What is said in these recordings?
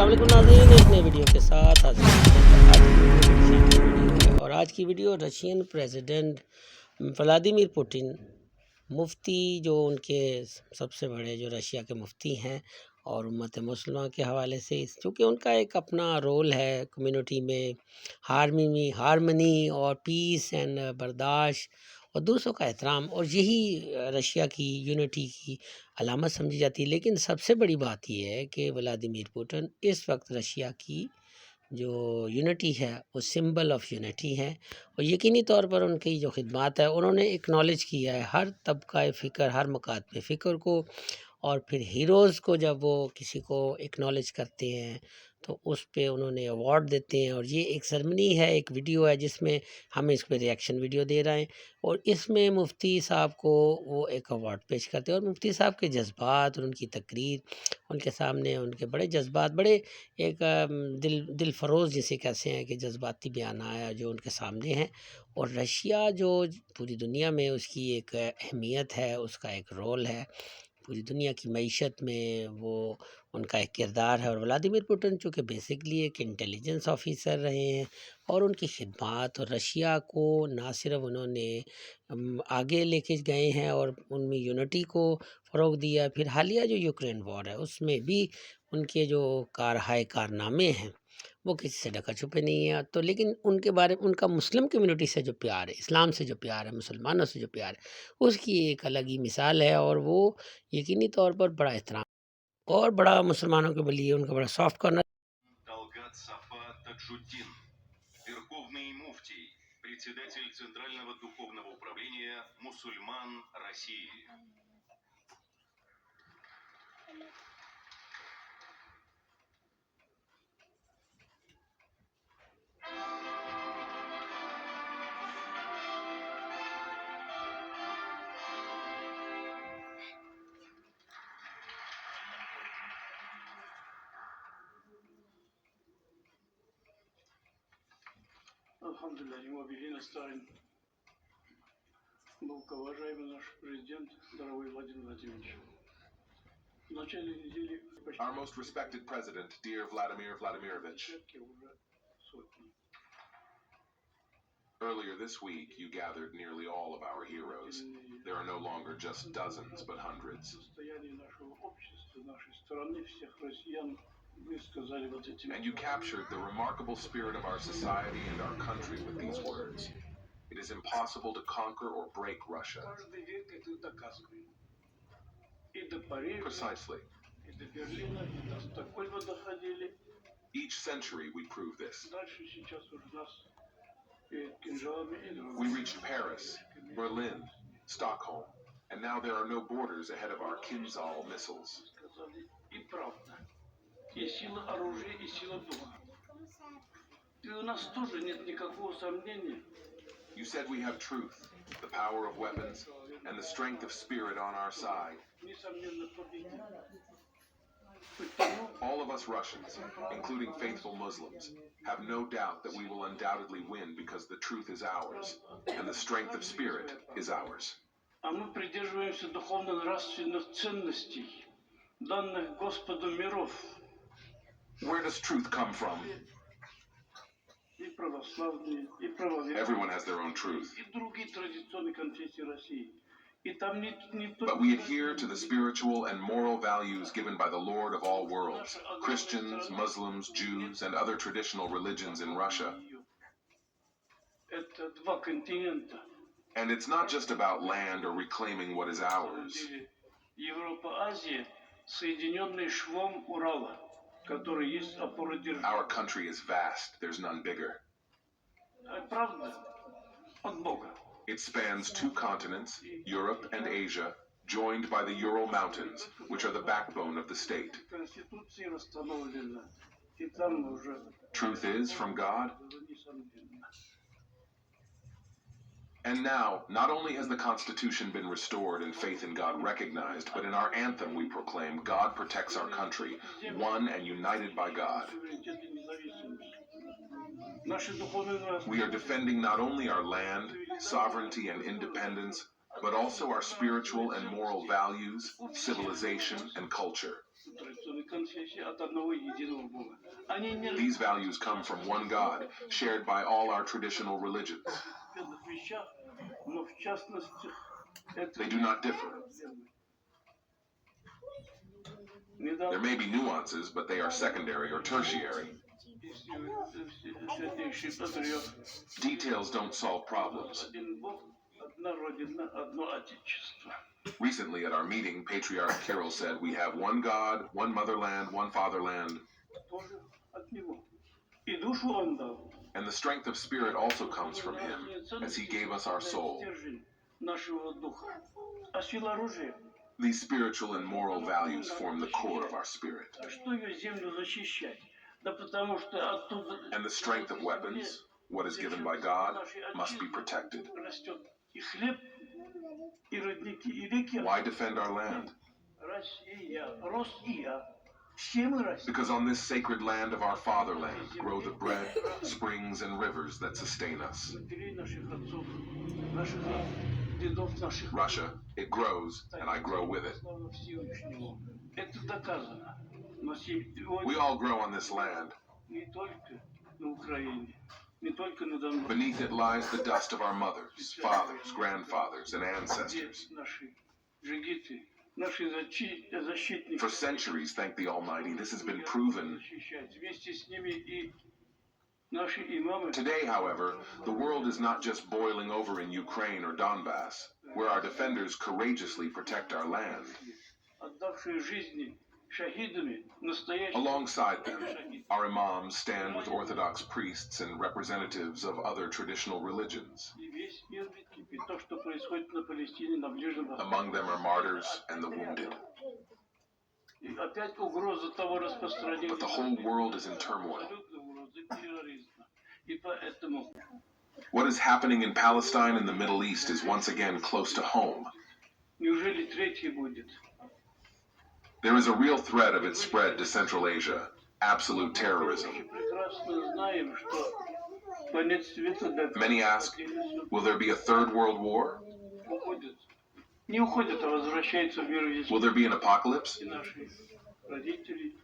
वालेकुम नाज़रीन, एक नए वीडियो के साथ हाजिर हैं। आज की वीडियो रशिया की वीडियो है और आज की video Russian president Vladimir Putin मुफ्ती जो उनके सबसे बड़े जो रशिया के मुफ्ती हैं और उम्मत मुसलमान के हवाले से चूँकि उनका एक अपना रोल है कम्युनिटी में हारमनी और पीस एंड बर्दाश्त और दूसरों का एहतराम, और यही रशिया की यूनिटी की अलामत समझी जाती है। लेकिन सबसे बड़ी बात यह है कि व्लादिमीर पुतिन इस वक्त रशिया की जो यूनिटी है वो सिंबल ऑफ यूनिटी है, और यकीनी तौर पर उनकी जो खिदमात है उन्होंने एक्नॉलेज किया है हर तबका फ़िक्र, हर मकात पे फ़िक्र को, और फिर हीरोज़ को जब वो किसी को एक्नॉलेज करते हैं तो उस पे उन्होंने अवार्ड देते हैं। और ये एक सेरेमनी है, एक वीडियो है जिसमें हम इस पे रिएक्शन वीडियो दे रहे हैं, और इसमें मुफ्ती साहब को वो एक अवार्ड पेश करते हैं। और मुफ्ती साहब के जज्बात और उनकी तकरीर, उनके सामने उनके बड़े जज्बात, बड़े एक दिल फरोज़ जिसे कहते हैं कि जज्बाती बयान आया जो उनके सामने हैं। और रशिया जो पूरी दुनिया में उसकी एक अहमियत है, उसका एक रोल है पूरी दुनिया की मईशत में, वो उनका एक किरदार है। और व्लादिमीर पुतिन चूँकि बेसिकली एक इंटेलिजेंस ऑफिसर रहे हैं और उनकी खिदमात और रशिया को ना सिर्फ उन्होंने आगे लेके गए हैं और उनमें यूनिटी को फ़रोग दिया, फिर हालिया जो यूक्रेन वॉर है उसमें भी उनके जो कारनामे हैं वो किसी से ढका छुपे नहीं है। तो लेकिन उनके बारे में उनका मुस्लिम कम्युनिटी से जो प्यार है, इस्लाम से जो प्यार है, मुसलमानों से जो प्यार है, उसकी एक अलग ही मिसाल है। और वो यकीनी तौर पर बड़ा एहतराम और बड़ा मुसलमानों के लिए उनका बड़ा soft corner. Верховный муфтий, председатель Центрального духовного управления мусульман России. Алхамдулилlah, ему объявлен Сталин. Уважаемый наш президент, дорогой Владимир Владимирович. В начале недели Our most respected president, dear Vladimir Vladimirovich. Earlier this week, you gathered nearly all of our heroes. There are no longer just dozens, but hundreds. And you captured the remarkable spirit of our society and our country with these words. It is impossible to conquer or break Russia. Precisely. Each century we prove this. We reached Paris, Berlin, Stockholm, and now there are no borders ahead of our Kinzhal missiles. You said we have truth, the power of weapons, and the strength of spirit on our side. All of us Russians, including faithful Muslims, have no doubt that we will undoubtedly win because the truth is ours, and the strength of spirit is ours. А мы придерживаемся духовно-нравственных ценностей, данных Господу миров. Where does truth come from? И православные, и правоверные. Everyone has their own truth. И другие традиционные конфессии России. But we adhere to the spiritual and moral values given by the Lord of all worlds, Christians, Muslims, Jews, and other traditional religions in Russia. And it's not just about land or reclaiming what is ours. Our country is vast, there's none bigger. It spans 2 continents, Europe and Asia, joined by the Ural Mountains, which are the backbone of the state. Truth is from God. And now, not only has the Constitution been restored and faith in God recognized, but in our anthem we proclaim, God protects our country, one and united by God. We are defending not only our land, sovereignty, and independence, but also our spiritual and moral values, civilization, and culture. традиционной конфессии от одного единого Бога. Они не These values come from one God, shared by all our traditional religions. в определенных вещах, но в частности это They do not differ. There may be nuances, but they are secondary or tertiary. Святейший Патриарх, Details don't solve problems. один Бог, одна Родина, одно Отечество. Recently at our meeting, Patriarch Kirill said, "We have one God, one motherland, one fatherland." Тоже от Него. И душу Он дал. And the strength of spirit also comes from Him, as He gave us our soul. Стержень нашего духа. А сила оружия. These spiritual and moral values form the core of our spirit. А что ее землю защищать? Да потому что оттуда... And the strength of weapons, what is given by God, must be protected. Растет и хлеб, и родники, и реки. Why defend our land? Россия, Россия. Все мы Россия. Because on this sacred land of our fatherland grow the bread, springs, and rivers that sustain us. Матерей наших отцов, наших дедов, наших... Russia, it grows, and I grow with it. Слава Всевышнему. Это доказано. Но сегодня We all grow on this land. не только на Украине, не только на Донбассе. Beneath it lies the dust of our mothers, fathers, grandfathers, and ancestors. Наши жигиты, наши защитники. For centuries, thank the Almighty, this has been proven. Защищать. Вместе с ними и наши имамы. Today, however, the world is not just boiling over in Ukraine or Donbass, where our defenders courageously protect our land. Отдавшие жизни шахидами, настоящими. Alongside them, our imams stand with Orthodox priests and representatives of other traditional religions. И весь мир видит, и то, что происходит на Палестине, на Ближнем Востоке. Among them are martyrs and the wounded. И опять угроза того распространения. But the whole world is in turmoil. Абсолютно угроза терроризма. И поэтому What is happening in Palestine and the Middle East is once again close to home. неужели третий будет? There is a real threat of its spread to Central Asia, absolute terrorism. Мы прекрасно знаем, что конец света до Many ask, will there be a third world war? уходит. Не уходит, а возвращается в мир весь. Will there be an apocalypse? И наши родители,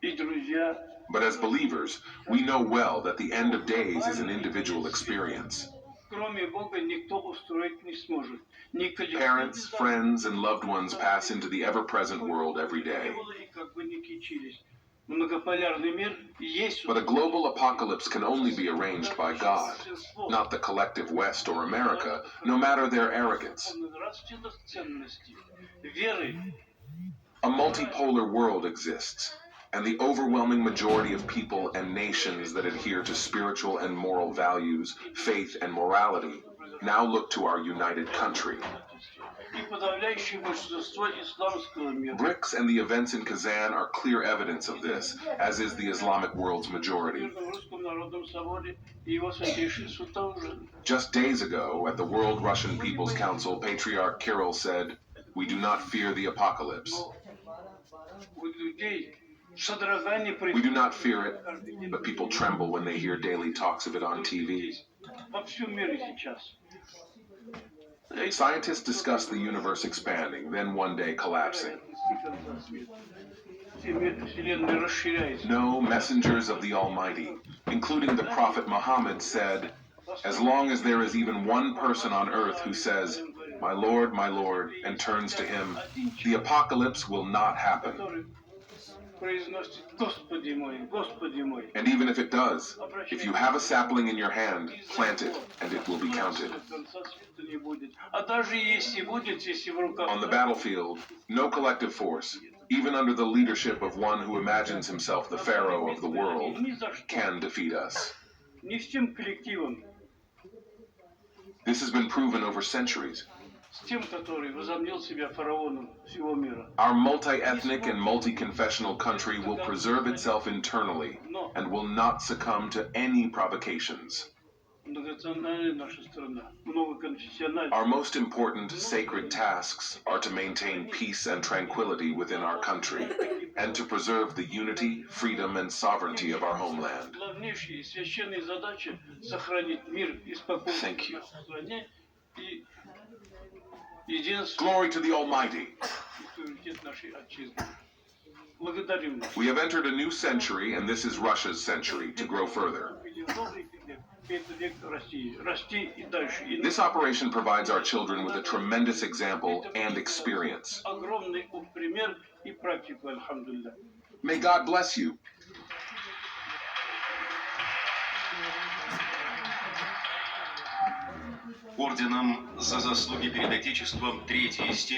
и друзья. But as believers, we know well that the end of days is an individual experience. Кроме Бога никто устроить не сможет. Ни Parents, friends, and loved ones pass into the ever-present world every day. И как бы ни кичились. Многополярный мир есть. But a global apocalypse can only be arranged by God, not the collective West or America, no matter their arrogance. Нравственных ценностей, веры. A multipolar world exists, and the overwhelming majority of people and nations that adhere to spiritual and moral values, faith and morality, now look to our united country. И подавляющее большинство исламского мира. BRICS and the events in Kazan are clear evidence of this, as is the Islamic world's majority. В Русском народном соборе и его святейшество тоже. Just days ago, at the World Russian People's Council, Patriarch Kirill said, "We do not fear the apocalypse. У людей содрогание We do not fear it, but people tremble when they hear daily talks of it on TV." во всем мире сейчас. Scientists discuss the universe expanding, then one day collapsing. Вселенная расширяется. No messengers of the Almighty, including the Prophet Muhammad, said, "As long as there is even one person on earth who says, 'My Lord,' and turns to Him, the apocalypse will not happen." Который произносит «Господи мой, Господи мой». And even if it does, if you have a sapling in your hand, plant it, and it will be counted. Конца света не будет. А даже если будет, если в руках... On the battlefield, no collective force, even under the leadership of one who imagines himself the Pharaoh of the world, can defeat us. Не всем коллективом, This has been proven over centuries. с тем, который возомнил себя фараоном всего мира. Our multi-ethnic and multi-confessional country will preserve itself internally and will not succumb to any provocations. Многонациональная наша страна, многоконфессиональная. Our most important sacred tasks are to maintain peace and tranquility within our country and to preserve the unity, freedom, and sovereignty of our homeland. Главнейшая и священная задача — сохранить мир и спокойствие Thank you. в стране и единство Glory to the Almighty. и суверенитет нашей отчизны. Благодарим вас. We have entered a new century, and this is Russia's century, to grow further. Это век России. Расти и дальше. И This operation provides our children with a tremendous example and experience. огромный пример и практику, альхамдулилlah. May God bless you. Орденом за заслуги перед Отечеством третьей степени.